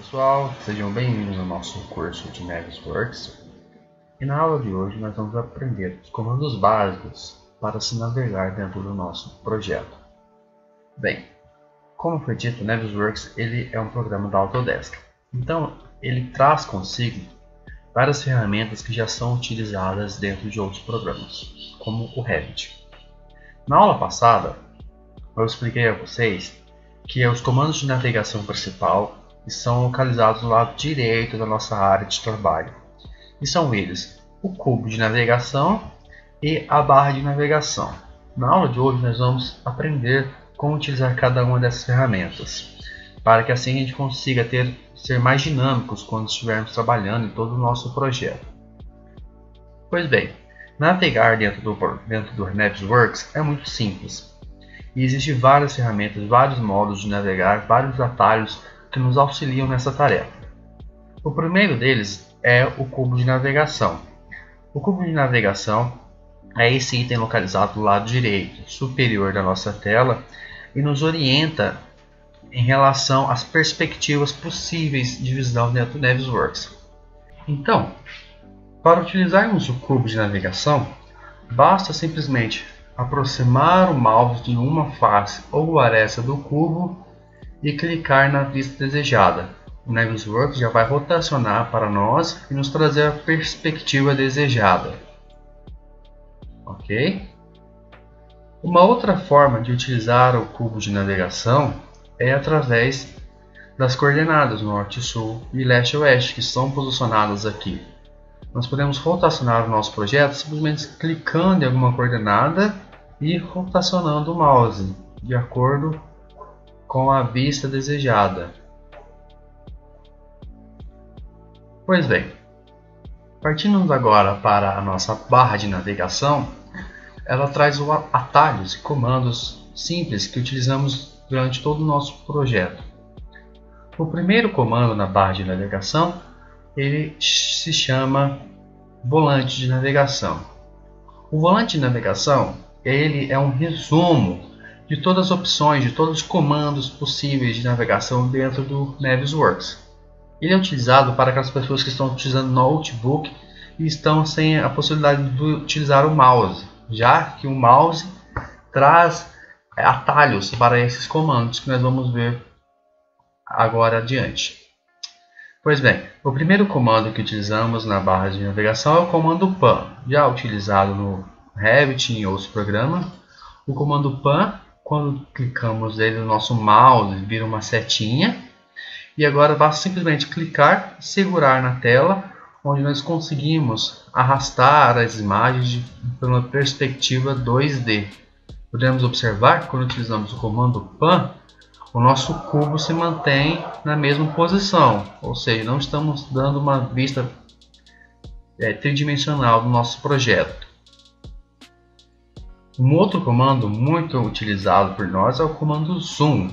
pessoal, sejam bem-vindos ao nosso curso de Navisworks. E na aula de hoje nós vamos aprender os comandos básicos para se navegar dentro do nosso projeto. Bem, como foi dito, o Navisworks ele é um programa da Autodesk. Então ele traz consigo várias ferramentas que já são utilizadas dentro de outros programas, como o Revit. Na aula passada eu expliquei a vocês que os comandos de navegação principal são localizados do lado direito da nossa área de trabalho. E são eles o cubo de navegação e a barra de navegação. Na aula de hoje nós vamos aprender como utilizar cada uma dessas ferramentas, para que assim a gente consiga ser mais dinâmicos quando estivermos trabalhando em todo o nosso projeto. Pois bem, navegar dentro do Navisworks é muito simples. E existem várias ferramentas, vários modos de navegar, vários atalhos que nos auxiliam nessa tarefa. O primeiro deles é o cubo de navegação. O cubo de navegação é esse item localizado do lado direito, superior da nossa tela, e nos orienta em relação às perspectivas possíveis de visão dentro do Navisworks. Então, para utilizarmos o cubo de navegação, basta simplesmente aproximar o mouse de uma face ou aresta do cubo e clicar na vista desejada. O Navisworks já vai rotacionar para nós e nos trazer a perspectiva desejada. Ok? Uma outra forma de utilizar o cubo de navegação é através das coordenadas norte, sul e leste e oeste, que são posicionadas aqui. Nós podemos rotacionar o nosso projeto simplesmente clicando em alguma coordenada e rotacionando o mouse de acordo com a vista desejada. Pois bem, partindo agora para a nossa barra de navegação, ela traz atalhos e comandos simples que utilizamos durante todo o nosso projeto. O primeiro comando na barra de navegação ele se chama volante de navegação. O volante de navegação ele é um resumo de todas as opções, de todos os comandos possíveis de navegação dentro do Navisworks. Ele é utilizado para aquelas pessoas que estão utilizando notebook e estão sem a possibilidade de utilizar o mouse, já que o mouse traz atalhos para esses comandos que nós vamos ver agora adiante. Pois bem, o primeiro comando que utilizamos na barra de navegação é o comando PAN, já utilizado no Revit e em outros programas. O comando PAN, quando clicamos nele no nosso mouse, vira uma setinha. E agora basta simplesmente clicar e segurar na tela, onde nós conseguimos arrastar as imagens pela perspectiva 2D. Podemos observar que quando utilizamos o comando PAN, o nosso cubo se mantém na mesma posição, ou seja, não estamos dando uma vista tridimensional do nosso projeto. Um outro comando muito utilizado por nós é o comando Zoom.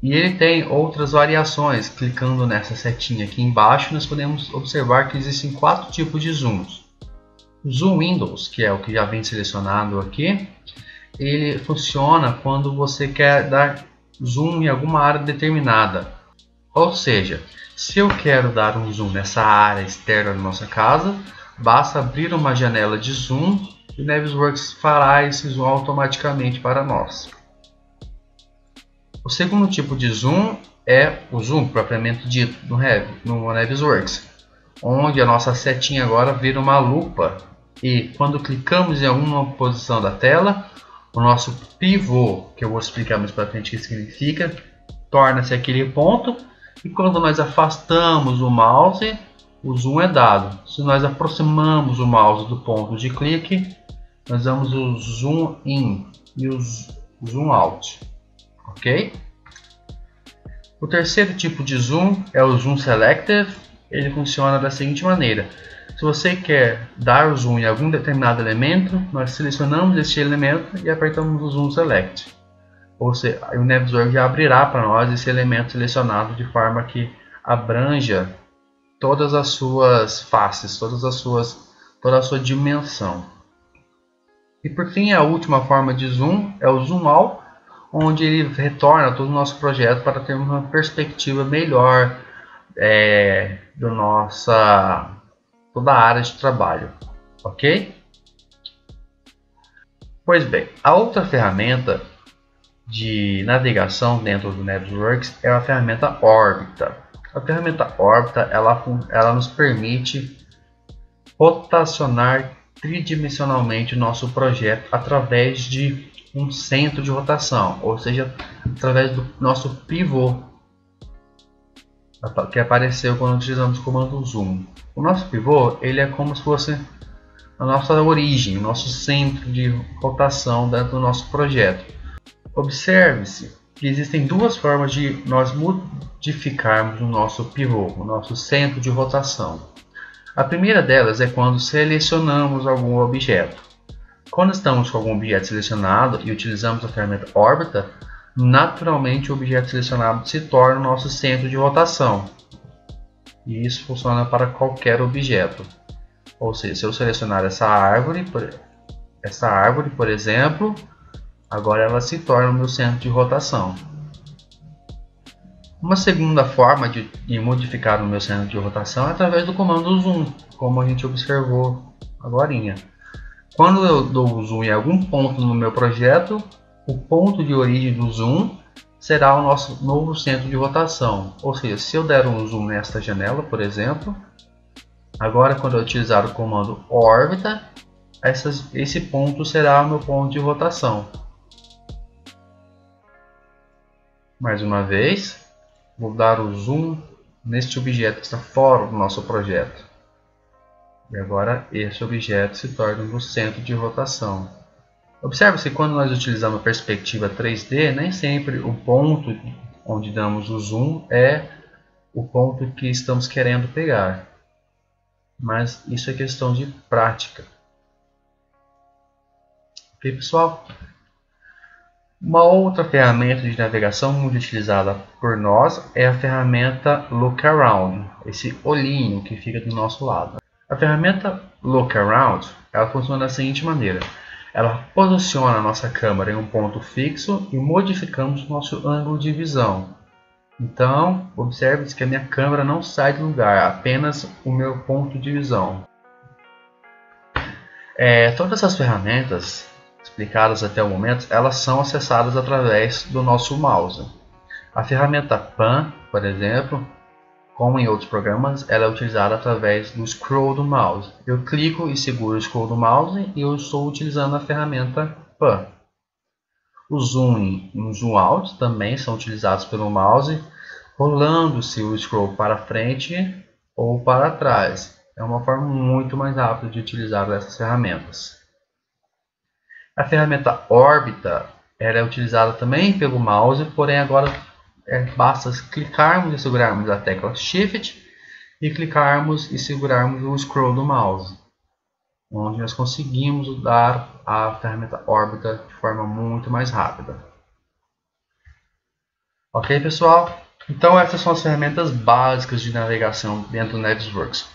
E ele tem outras variações. Clicando nessa setinha aqui embaixo, nós podemos observar que existem 4 tipos de zooms. O Zoom Windows, que é o que já vem selecionado aqui, ele funciona quando você quer dar zoom em alguma área determinada. Ou seja, se eu quero dar um zoom nessa área externa da nossa casa, basta abrir uma janela de zoom e o Navisworks fará esse zoom automaticamente para nós. O segundo tipo de zoom é o zoom propriamente dito no Navisworks, onde a nossa setinha agora vira uma lupa e quando clicamos em alguma posição da tela, o nosso pivô, que eu vou explicar mais para frente o que significa, torna-se aquele ponto e quando nós afastamos o mouse, o zoom é dado. Se nós aproximamos o mouse do ponto de clique, nós damos o zoom in e o zoom out. Ok? O terceiro tipo de zoom é o zoom selective. Ele funciona da seguinte maneira: se você quer dar o zoom em algum determinado elemento, nós selecionamos este elemento e apertamos o zoom select. Ou seja, o Navisworks já abrirá para nós esse elemento selecionado de forma que abranja todas as suas faces, toda a sua dimensão. E por fim, a última forma de zoom é o zoom out, onde ele retorna todo o nosso projeto para ter uma perspectiva melhor toda a área de trabalho, ok? Pois bem, a outra ferramenta de navegação dentro do Navisworks é a ferramenta Orbita. A ferramenta Orbita ela nos permite rotacionar tridimensionalmente o nosso projeto através de um centro de rotação, ou seja, através do nosso pivô que apareceu quando utilizamos o comando zoom. O nosso pivô ele é como se fosse a nossa origem, o nosso centro de rotação dentro do nosso projeto. Observe-se que existem duas formas de nós modificarmos o nosso pivô, o nosso centro de rotação. A primeira delas é quando selecionamos algum objeto. Quando estamos com algum objeto selecionado e utilizamos a ferramenta Orbita, naturalmente o objeto selecionado se torna o nosso centro de rotação. E isso funciona para qualquer objeto. Ou seja, se eu selecionar essa árvore, por exemplo, agora ela se torna o meu centro de rotação. Uma segunda forma de modificar o meu centro de rotação é através do comando zoom, como a gente observou agorinha. Quando eu dou zoom em algum ponto no meu projeto, o ponto de origem do zoom será o nosso novo centro de rotação. Ou seja, se eu der um zoom nesta janela, por exemplo, agora quando eu utilizar o comando Orbita, esse ponto será o meu ponto de rotação. Mais uma vez, vou dar o zoom neste objeto que está fora do nosso projeto. E agora esse objeto se torna no centro de rotação. Observe-se que quando nós utilizamos a perspectiva 3D, nem sempre o ponto onde damos o zoom é o ponto que estamos querendo pegar. Mas isso é questão de prática. Ok, pessoal? Uma outra ferramenta de navegação muito utilizada por nós é a ferramenta Look Around, esse olhinho que fica do nosso lado. A ferramenta Look Around ela funciona da seguinte maneira: ela posiciona a nossa câmera em um ponto fixo e modificamos o nosso ângulo de visão. Então, observe que a minha câmera não sai do lugar, apenas o meu ponto de visão. Todas essas ferramentas explicadas até o momento, elas são acessadas através do nosso mouse. A ferramenta Pan, por exemplo, como em outros programas, ela é utilizada através do scroll do mouse. Eu clico e seguro o scroll do mouse e eu estou utilizando a ferramenta Pan. O zoom e o zoom out também são utilizados pelo mouse, rolando-se o scroll para frente ou para trás. É uma forma muito mais rápida de utilizar essas ferramentas. A ferramenta Orbita ela é utilizada também pelo mouse, porém agora basta clicarmos e segurarmos a tecla Shift e clicarmos e segurarmos o scroll do mouse, onde nós conseguimos usar a ferramenta Orbita de forma muito mais rápida. Ok, pessoal? Então essas são as ferramentas básicas de navegação dentro do Navisworks.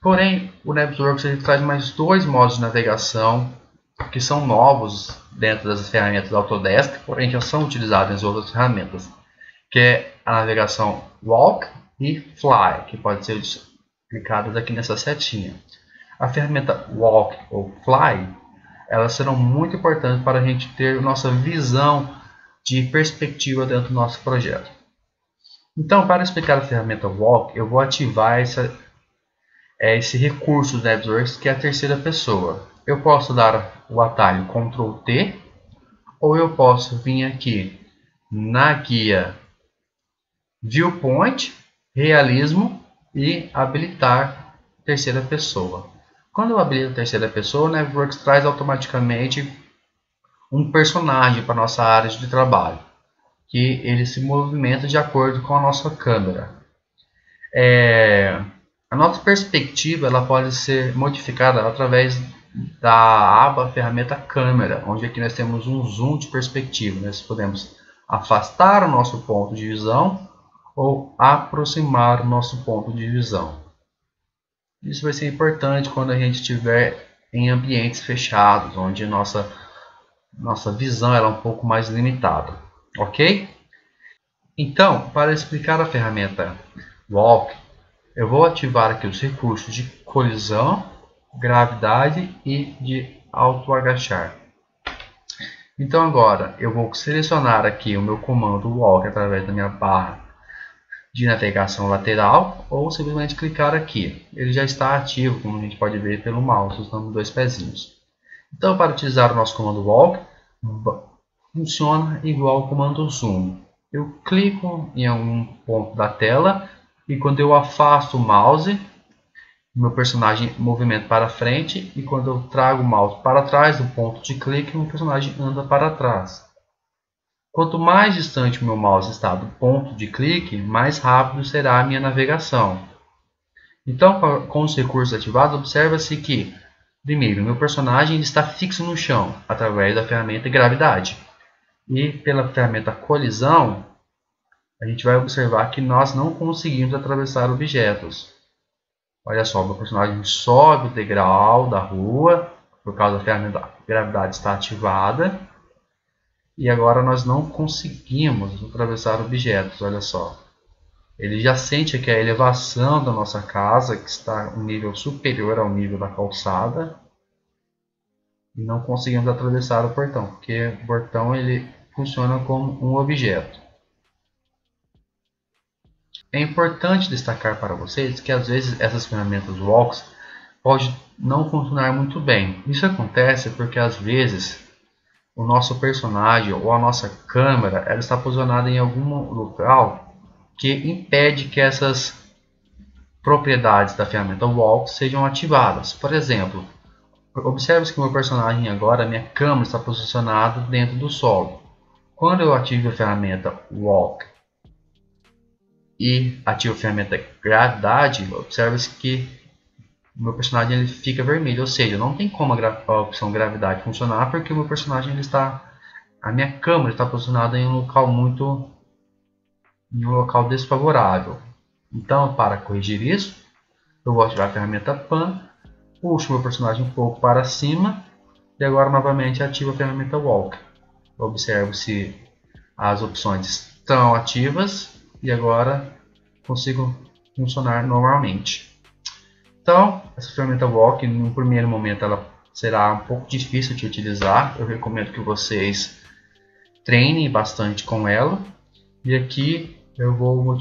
Porém, o Navisworks ele traz mais dois modos de navegação que são novos dentro das ferramentas Autodesk, porém já são utilizados em outras ferramentas, que é a navegação Walk e Fly, que pode ser clicadas aqui nessa setinha. A ferramenta Walk ou Fly, elas serão muito importantes para a gente ter nossa visão de perspectiva dentro do nosso projeto. Então, para explicar a ferramenta Walk, eu vou ativar esse recurso do Navisworks, que é a terceira pessoa. Eu posso dar o atalho Ctrl T, ou eu posso vir aqui na guia Viewpoint, Realismo e habilitar terceira pessoa. Quando eu habilito a terceira pessoa, o Navisworks traz automaticamente um personagem para a nossa área de trabalho, que ele se movimenta de acordo com a nossa câmera. A nossa perspectiva ela pode ser modificada através da aba ferramenta câmera, onde aqui nós temos um zoom de perspectiva. Nós podemos afastar o nosso ponto de visão ou aproximar o nosso ponto de visão. Isso vai ser importante quando a gente estiver em ambientes fechados, onde nossa visão é um pouco mais limitada. Ok? Então, para explicar a ferramenta Walk, eu vou ativar aqui os recursos de colisão, gravidade e de auto-agachar. Então agora eu vou selecionar aqui o meu comando Walk através da minha barra de navegação lateral ou simplesmente clicar aqui. Ele já está ativo, como a gente pode ver pelo mouse, usando dois pezinhos. Então, para utilizar o nosso comando Walk, funciona igual ao comando Zoom. Eu clico em algum ponto da tela e quando eu afasto o mouse, meu personagem movimenta para frente, e quando eu trago o mouse para trás do ponto de clique, o meu personagem anda para trás. Quanto mais distante o meu mouse está do ponto de clique, mais rápido será a minha navegação. Então, com os recursos ativados, observa-se que, primeiro, meu personagem está fixo no chão, através da ferramenta Gravidade. E pela ferramenta Colisão, a gente vai observar que nós não conseguimos atravessar objetos. Olha só, meu personagem sobe o degrau da rua, por causa da ferramenta Gravidade está ativada. E agora nós não conseguimos atravessar objetos, olha só. Ele já sente aqui a elevação da nossa casa, que está um nível superior ao nível da calçada. E não conseguimos atravessar o portão, porque o portão ele funciona como um objeto. É importante destacar para vocês que às vezes essas ferramentas Walks podem não funcionar muito bem. Isso acontece porque às vezes o nosso personagem ou a nossa câmera ela está posicionada em algum local que impede que essas propriedades da ferramenta Walk sejam ativadas. Por exemplo, observe que meu personagem agora, minha câmera está posicionada dentro do solo. Quando eu ativo a ferramenta Walk e ativo a ferramenta Gravidade, observe que o meu personagem ele fica vermelho, ou seja, não tem como a opção Gravidade funcionar porque o meu personagem ele está, a minha câmera está posicionada em um local desfavorável. Então, para corrigir isso, eu vou ativar a ferramenta Pan, puxo meu personagem um pouco para cima e agora novamente ativo a ferramenta Walk. Observo se as opções estão ativas e agora consigo funcionar normalmente. Então, essa ferramenta Walk, no primeiro momento, ela será um pouco difícil de utilizar. Eu recomendo que vocês treinem bastante com ela. E aqui eu vou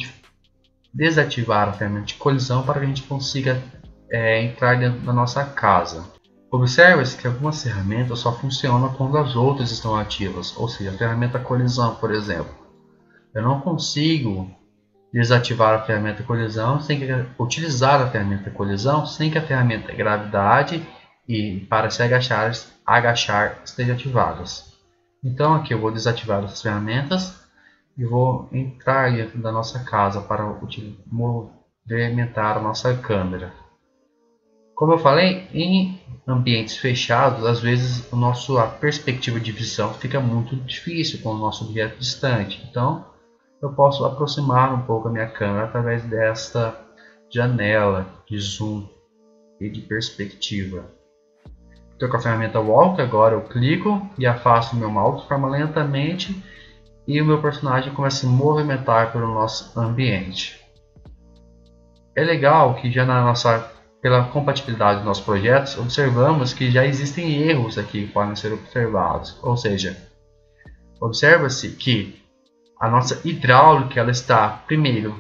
desativar a ferramenta de colisão para que a gente consiga entrar dentro da nossa casa. Observe-se que algumas ferramentas só funcionam quando as outras estão ativas. Ou seja, a ferramenta colisão, por exemplo. Eu não consigo desativar a ferramenta colisão sem que utilizar a ferramenta colisão sem que a ferramenta gravidade e para se agachar esteja ativadas. Então aqui eu vou desativar essas ferramentas e vou entrar dentro da nossa casa para movimentar a nossa câmera. Como eu falei, em ambientes fechados, às vezes a perspectiva de visão fica muito difícil com o nosso objeto distante. Então eu posso aproximar um pouco a minha câmera através desta janela de zoom e de perspectiva. Estou com a ferramenta Walk, agora eu clico e afasto o meu mouse de forma lentamente e o meu personagem começa a se movimentar pelo nosso ambiente. É legal que já pela compatibilidade dos nossos projetos, observamos que já existem erros aqui que podem ser observados. Ou seja, observa-se que a nossa hidráulica ela está, primeiro,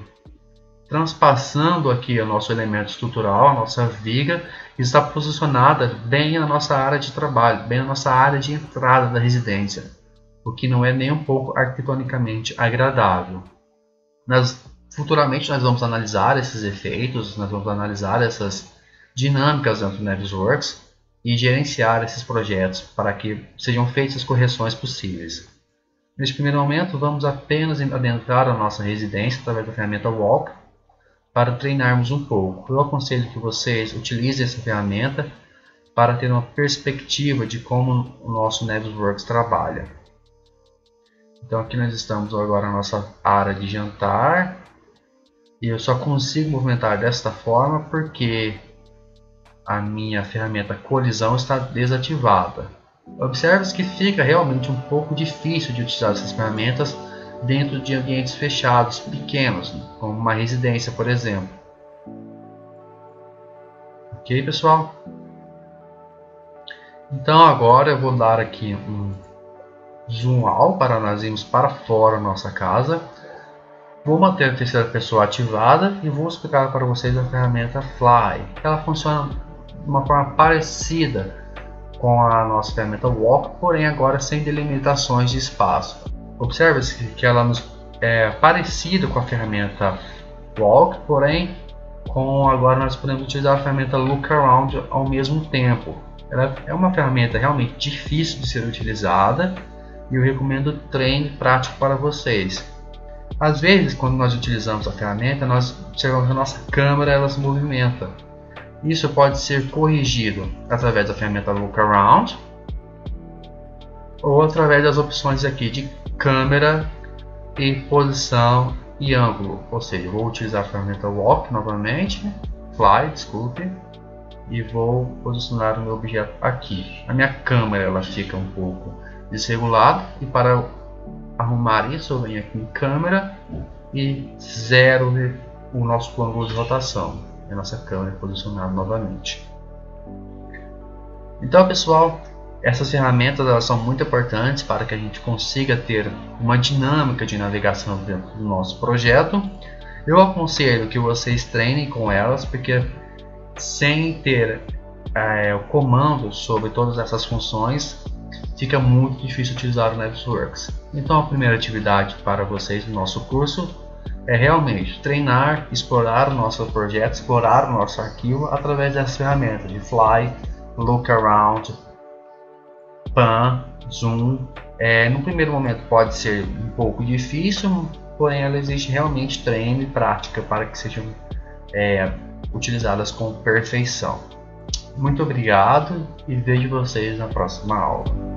transpassando aqui o nosso elemento estrutural, a nossa viga, e está posicionada bem na nossa área de trabalho, bem na nossa área de entrada da residência, o que não é nem um pouco arquitetonicamente agradável. Futuramente nós vamos analisar esses efeitos, nós vamos analisar essas dinâmicas dentro do Navisworks e gerenciar esses projetos para que sejam feitas as correções possíveis. Neste primeiro momento, vamos apenas adentrar a nossa residência através da ferramenta Walk para treinarmos um pouco. Eu aconselho que vocês utilizem essa ferramenta para ter uma perspectiva de como o nosso Navisworks trabalha. Então aqui nós estamos agora na nossa área de jantar e eu só consigo movimentar desta forma porque a minha ferramenta colisão está desativada. Observe que fica realmente um pouco difícil de utilizar essas ferramentas dentro de ambientes fechados, pequenos, como uma residência, por exemplo. Ok, pessoal? Então agora eu vou dar aqui um zoom out para nós irmos para fora da nossa casa. Vou manter a terceira pessoa ativada e vou explicar para vocês a ferramenta Fly. Ela funciona de uma forma parecida com a nossa ferramenta Walk, porém agora sem delimitações de espaço. Observe que ela é parecida com a ferramenta Walk, porém agora nós podemos utilizar a ferramenta Look Around ao mesmo tempo. Ela é uma ferramenta realmente difícil de ser utilizada e eu recomendo treino prático para vocês. Às vezes, quando nós utilizamos a ferramenta, nós observamos que a nossa câmera ela se movimenta. Isso pode ser corrigido através da ferramenta Look Around ou através das opções aqui de câmera e posição e ângulo. Ou seja, vou utilizar a ferramenta Walk novamente, Fly, desculpe, e vou posicionar o meu objeto aqui. A minha câmera ela fica um pouco desregulada e para arrumar isso eu venho aqui em câmera e zero o nosso ângulo de rotação. A nossa câmera é posicionada novamente. Então, pessoal, essas ferramentas elas são muito importantes para que a gente consiga ter uma dinâmica de navegação dentro do nosso projeto. Eu aconselho que vocês treinem com elas, porque sem ter o comando sobre todas essas funções fica muito difícil utilizar o Navisworks. Então a primeira atividade para vocês no nosso curso é realmente treinar, explorar o nosso projeto, explorar o nosso arquivo através das ferramentas de Fly, Look Around, Pan, Zoom. No primeiro momento pode ser um pouco difícil, porém ela exige realmente treino e prática para que sejam utilizadas com perfeição. Muito obrigado e vejo vocês na próxima aula.